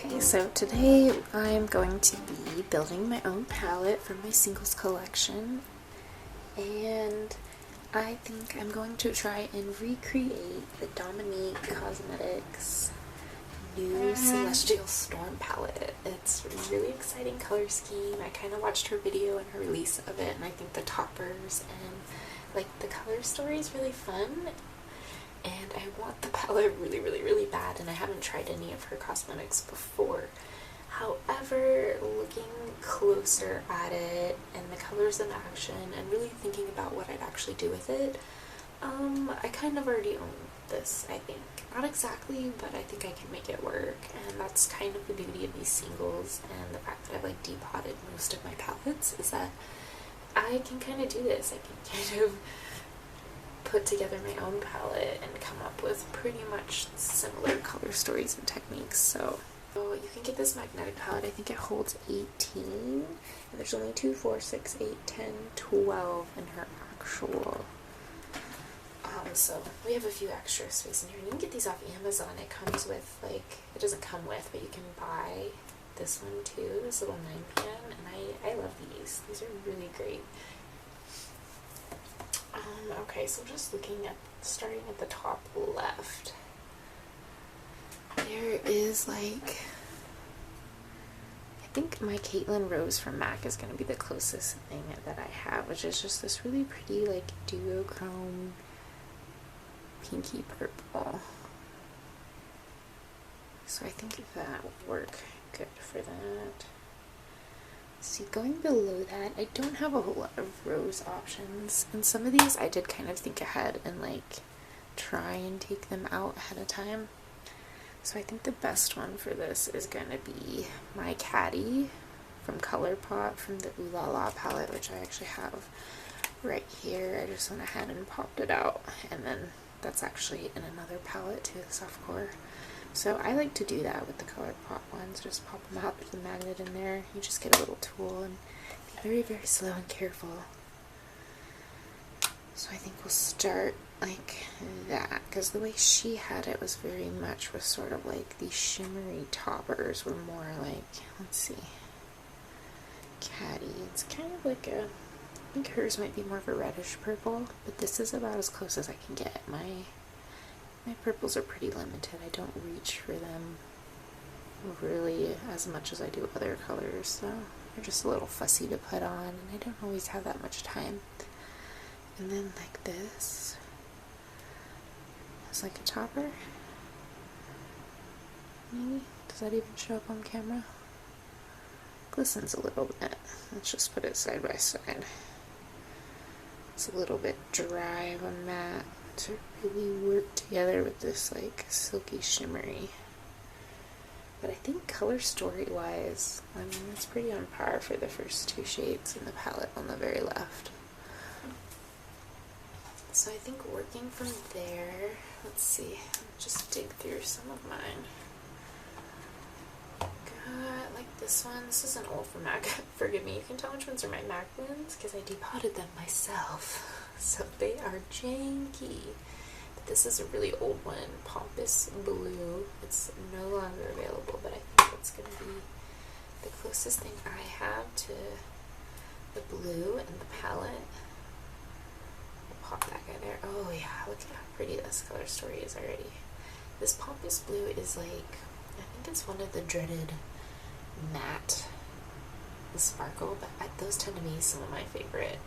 Okay, so today I'm going to be building my own palette for my singles collection, and I think I'm going to try and recreate the Dominique Cosmetics new Celestial Storm palette. It's a really exciting color scheme. I kind of watched her video and her release of it, and I think the toppers and like the color story is really fun. And I want the palette really bad, and I haven't tried any of her cosmetics before. However, looking closer at it and the colors in action and really thinking about what I'd actually do with it, I kind of already own this, I think. Not exactly, but I think I can make it work, and that's kind of the beauty of these singles and the fact that I've like depotted most of my palettes, is that I can kind of do this. I can kind of put together my own palette and come up with pretty much similar color stories and techniques. So you can get this magnetic palette. I think it holds 18, and there's only 2, 4, 6, 8, 10, 12 in her actual. So we have a few extra space in here. And you can get these off Amazon. It comes with, like, it doesn't come with, but you can buy this one too, this little 9pan, and I love these. These are really great. Okay, so just looking at, starting at the top left, there is like, I think my Caitlin Rose from MAC is going to be the closest thing that I have, which is just this really pretty like duochrome pinky purple. So I think that would work good for that. See, going below that, I don't have a whole lot of rose options, and some of these I did kind of think ahead and like try and take them out ahead of time. So I think the best one for this is going to be my Caddy from ColourPop from the Ooh La La palette, which I actually have right here. I just went ahead and popped it out, and then that's actually in another palette too, the softcore. So I like to do that with the ColourPop ones, just pop them out, put the magnet in there, you just get a little tool and be very slow and careful. So I think we'll start like that, because the way she had it was very much was sort of like the shimmery toppers were more like, let's see, Caddy. It's kind of like a, I think hers might be more of a reddish purple, but this is about as close as I can get. My purples are pretty limited. I don't reach for them really as much as I do other colors, so they're just a little fussy to put on, and I don't always have that much time. And then like this, it's like a topper. Maybe? Does that even show up on camera? Glistens a little bit. Let's just put it side by side. It's a little bit dry on matte to really work together with this like silky shimmery. But I think color story wise, I mean, it's pretty on par for the first two shades in the palette on the very left. So I think working from there, let's see, just dig through some of mine. Got like this one. This is an old from MAC. Forgive me, you can tell which ones are my MAC ones because I depotted them myself. So they are janky. But this is a really old one, Pompous Blue. It's no longer available, but I think it's going to be the closest thing I have to the blue in the palette. We'll pop that guy there. Oh yeah, look at how pretty this color story is already. This Pompous Blue is like, I think it's one of the dreaded matte, the sparkle, but those tend to be some of my favorite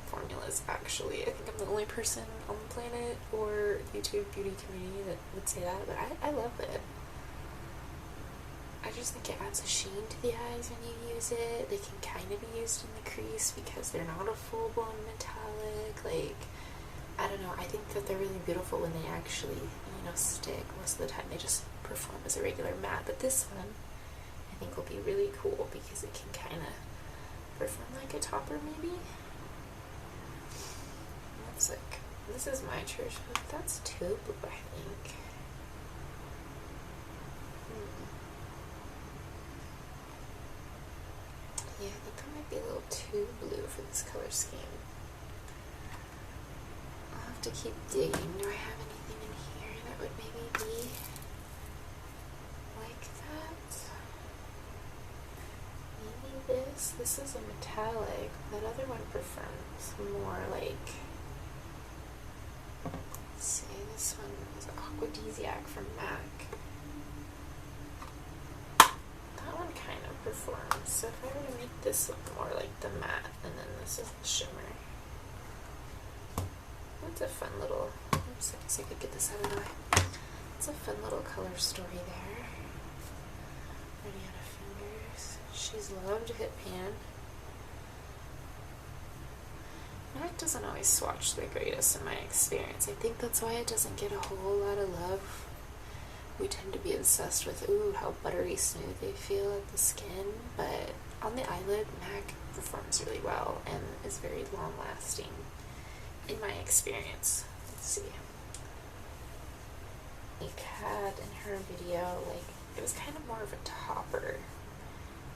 formulas actually. I think I'm the only person on the planet or YouTube beauty community that would say that, but I love it. I just think it adds a sheen to the eyes when you use it. They can kind of be used in the crease because they're not a full-blown metallic. Like, I don't know, I think that they're really beautiful when they actually, you know, stick. Most of the time they just perform as a regular matte, but this one I think will be really cool because it can kind of perform like a topper maybe. That's like, this is my church, but that's too blue, I think. Yeah, I think that might be a little too blue for this color scheme. I'll have to keep digging. Do I have anything in here that would maybe be like that? this is a metallic. That other one performs more like, let's see, this one is Aquadesiac from MAC. That one kind of performs. So if I were to make this look more like the matte, and then this is the shimmer. That's a fun little, oops, I guess I could get this out of the way. It's a fun little color story there. Running out of fingers. She's loved Hit Pan. MAC doesn't always swatch the greatest in my experience. I think that's why it doesn't get a whole lot of love. We tend to be obsessed with, ooh, how buttery smooth they feel at the skin, but on the eyelid, MAC performs really well and is very long lasting in my experience. Let's see. Dominique had in her video, like, it was kind of more of a topper,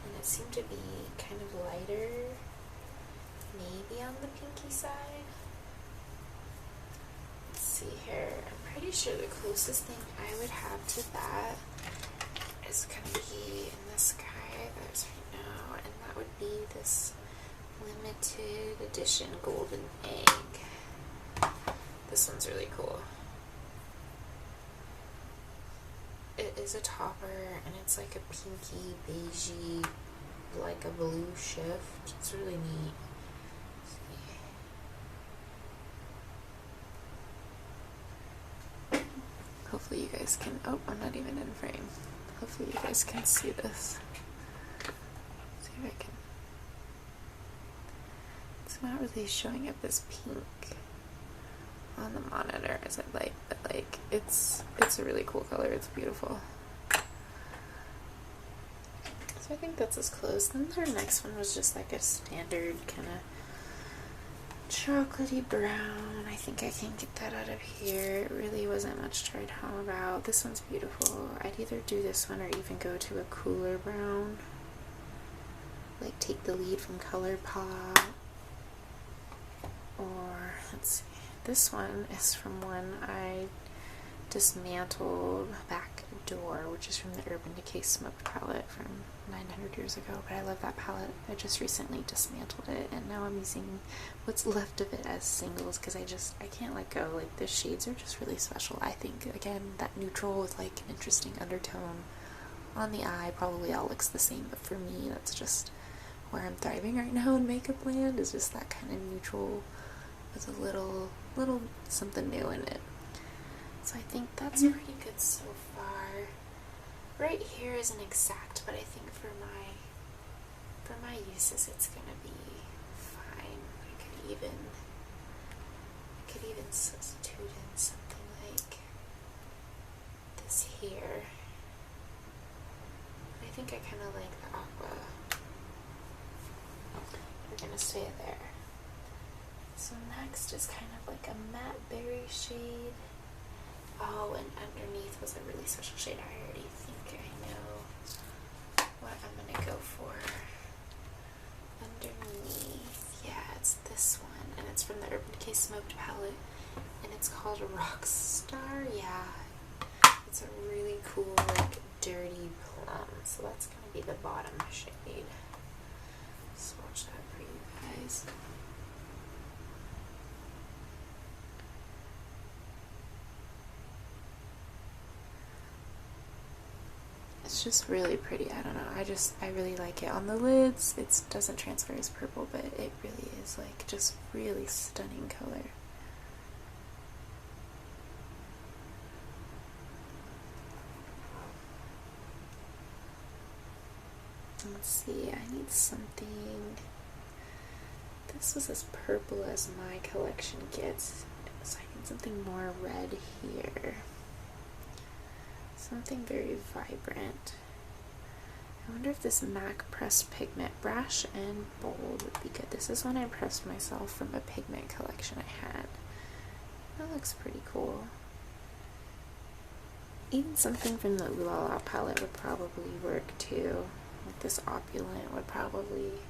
and it seemed to be kind of lighter, maybe on the pinky side. Let's see here. I'm pretty sure the closest thing I would have to that is going to be in this guy there's right now, and that would be this limited edition golden egg. This one's really cool. It is a topper, and it's like a pinky, beigey, like a blue shift. It's really neat. Hopefully you guys can, oh, I'm not even in frame. Hopefully you guys can see this. See if I can. It's not really showing up as pink on the monitor as I'd like, but like it's a really cool color. It's beautiful. So I think that's as close. Then her next one was just like a standard kind of chocolatey brown. I think I can get that out of here. It really wasn't much to write home about. This one's beautiful. I'd either do this one or even go to a cooler brown. Like take the lead from ColourPop. Or let's see. This one is from one I dismantled back door, which is from the Urban Decay Smoked palette from 900 years ago, but I love that palette. I just recently dismantled it, and now I'm using what's left of it as singles because I can't let go. Like, the shades are just really special. I think, again, that neutral with like an interesting undertone on the eye probably all looks the same, but for me that's just where I'm thriving right now in makeup land, is just that kind of neutral with a little something new in it. So I think that's pretty good so far. Right here isn't exact, but I think for my uses it's gonna be fine. I could even substitute in something like this here. I think I kind of like the aqua. We're gonna stay there. So next is kind of like a matte berry shade. Oh, and underneath was a really special shade. I already think I know what I'm gonna go for. Underneath, yeah, it's this one, and it's from the Urban Decay Smoked palette, and it's called Rockstar. Yeah, it's a really cool, like, dirty plum. So that's gonna be the bottom shade. Swatch that for you guys. It's just really pretty. I don't know. I really like it. On the lids, it doesn't transfer as purple, but it really is like just really stunning color. Let's see. I need something. This was as purple as my collection gets, so I need something more red here. Something very vibrant. I wonder if this MAC Pressed Pigment Brash and Bold would be good. This is one I pressed myself from a pigment collection I had. That looks pretty cool. Even something from the Ooh La La palette would probably work too. Like this Opulent would probably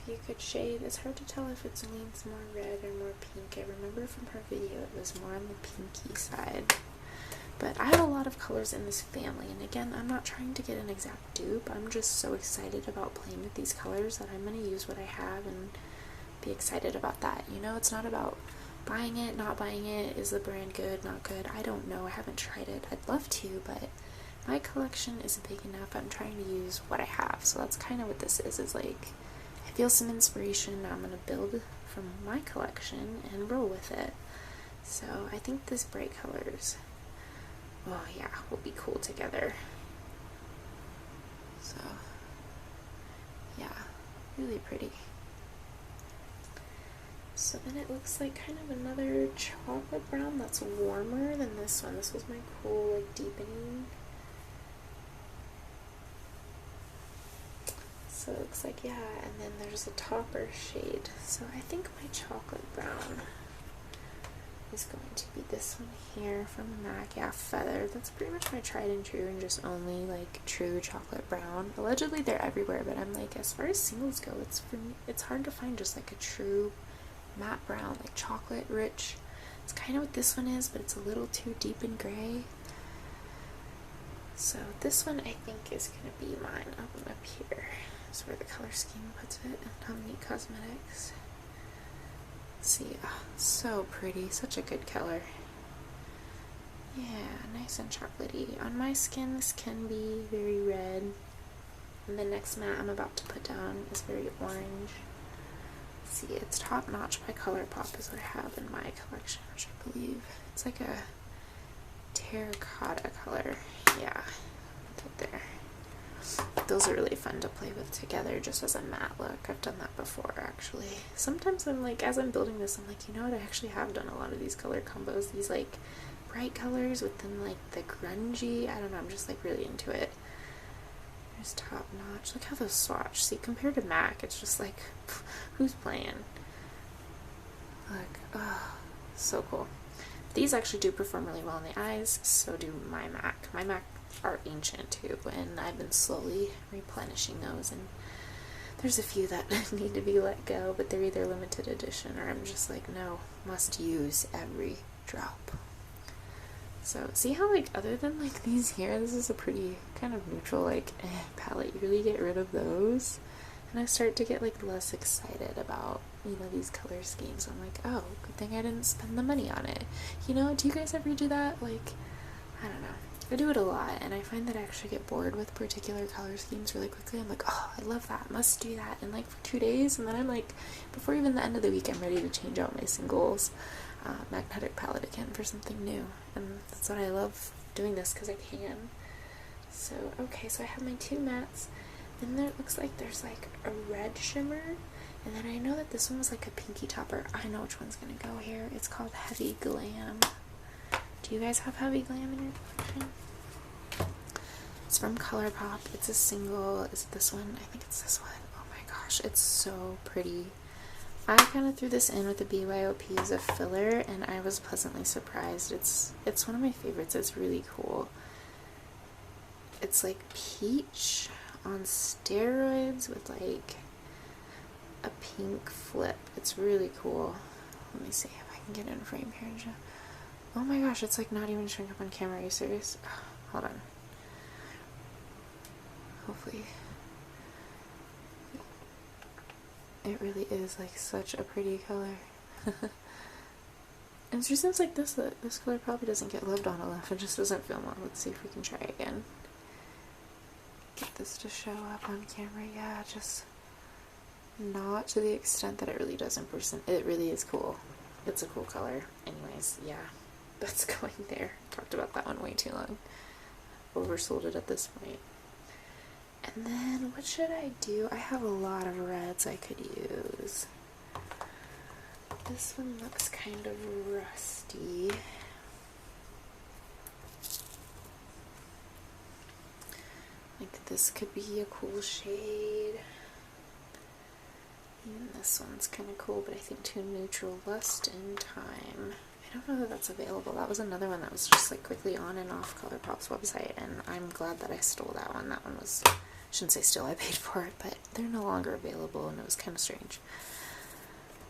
be a good shade. It's hard to tell if it leans more red or more pink. I remember from her video it was more on the pinky side. But I have a lot lot of colors in this family, and again, I'm not trying to get an exact dupe. I'm just so excited about playing with these colors that I'm going to use what I have and be excited about that. You know, it's not about buying it, not buying it. Is the brand good, not good? I don't know. I haven't tried it. I'd love to, but my collection is big enough. I'm trying to use what I have. So that's kind of what this is like, I feel some inspiration. I'm going to build from my collection and roll with it. So I think this bright colors, oh yeah, will be cool together. So yeah, really pretty. So then it looks like kind of another chocolate brown that's warmer than this one. This was my cool, like, deepening. So it looks like, yeah, and then there's a topper shade. So I think my chocolate brown is going to be this one here from MAC. Yeah, Feather. That's pretty much my tried and true and just only, like, true chocolate brown. Allegedly they're everywhere, but I'm like, as far as singles go, it's hard to find just like a true matte brown, like chocolate rich. It's kind of what this one is, but it's a little too deep in gray. So this one I think is going to be mine. Up here is where the color scheme puts it in Dominique Cosmetics. Let's see, oh, so pretty, such a good color. Yeah, nice and chocolatey. On my skin, this can be very red. And the next matte I'm about to put down is very orange. See, it's Top Notch by ColourPop is what I have in my collection, which I believe it's like a terracotta color. Yeah, put there. Those are really fun to play with together just as a matte look. I've done that before, actually. Sometimes I'm like, as I'm building this, I'm like, you know what, I actually have done a lot of these color combos, these like bright colors within like the grungy, I don't know, I'm just like really into it. There's Top Notch. Look how those swatch. See, compared to MAC, it's just like, who's playing? Look, oh, so cool. These actually do perform really well in the eyes, so do my MAC. My MAC are ancient too, and I've been slowly replenishing those, and there's a few that need to be let go, but they're either limited edition or I'm just like, no, must use every drop. So see how, like, other than like these here, this is a pretty kind of neutral, like, palette. You really get rid of those and I start to get like less excited about, you know, these color schemes. I'm like, oh, good thing I didn't spend the money on it. You know, do you guys ever do that? Like, I don't know. I do it a lot, and I find that I actually get bored with particular color schemes really quickly. I'm like, oh, I love that, must do that, in like for 2 days, and then I'm like, before even the end of the week, I'm ready to change out my singles magnetic palette again for something new, and that's what I love doing this, because I can. So, okay, so I have my 2 mattes, then there looks like there's like a red shimmer, and then I know that this one was like a pinky topper. I know which one's gonna go here. It's called Heavy Glam. Do you guys have Heavy Glam in your collection? It's from ColourPop. It's a single. Is it this one? I think it's this one. Oh my gosh, it's so pretty. I kind of threw this in with the BYOP as a filler, and I was pleasantly surprised. It's one of my favorites. It's really cool. It's like peach on steroids with like a pink flip. It's really cool. Let me see if I can get in frame here and show. Oh my gosh, it's like not even showing up on camera. Are you serious? Oh, hold on. Hopefully. It really is like such a pretty color. And it just seems like this color probably doesn't get loved on enough. It just doesn't film well. Let's see if we can try again. Get this to show up on camera. Yeah, just not to the extent that it really does in person. It really is cool. It's a cool color. Anyways, yeah. That's going there. Talked about that one way too long. Oversold it at this point. And then, what should I do? I have a lot of reds I could use. This one looks kind of rusty. Like, this could be a cool shade. And this one's kind of cool, but I think too neutral. Lust in Time. I don't know that that's available. That was another one that was just like quickly on and off ColourPop's website, and I'm glad that I stole that one. That one was, I shouldn't say stole, I paid for it, but they're no longer available, and it was kind of strange.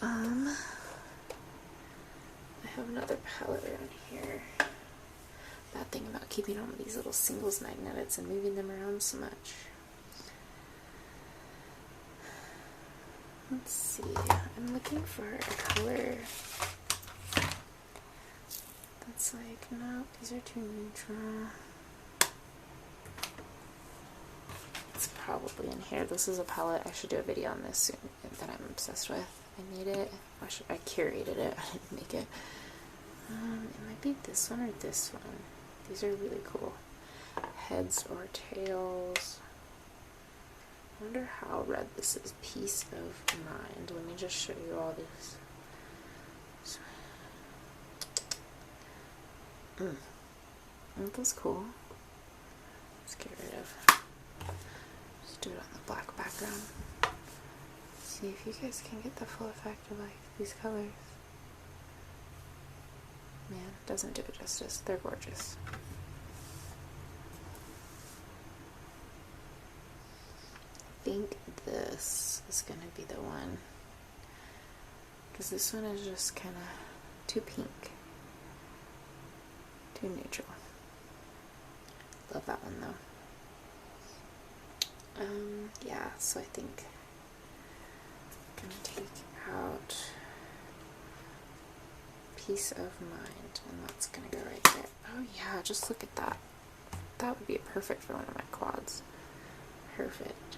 I have another palette around here. bad thing about keeping all of these little singles magnets and moving them around so much. Let's see, I'm looking for a color that's like, no, these are too neutral. It's probably in here. This is a palette. I should do a video on this soon that I'm obsessed with. I made it. I curated it. I didn't make it. It might be this one or this one. These are really cool. Heads or tails. I wonder how red this is. Peace of mind. Let me just show you all this. Aren't those cool? Let's get rid of. Just do it on the black background. See if you guys can get the full effect of like these colors. Man, it doesn't do it justice. They're gorgeous. I think this is gonna be the one, because this one is just kind of too pink, too neutral. Love that one though. Yeah, so I think I'm gonna take out Peace of Mind, and that's gonna go right there. Oh yeah, just look at that. That would be perfect for one of my quads. Perfect.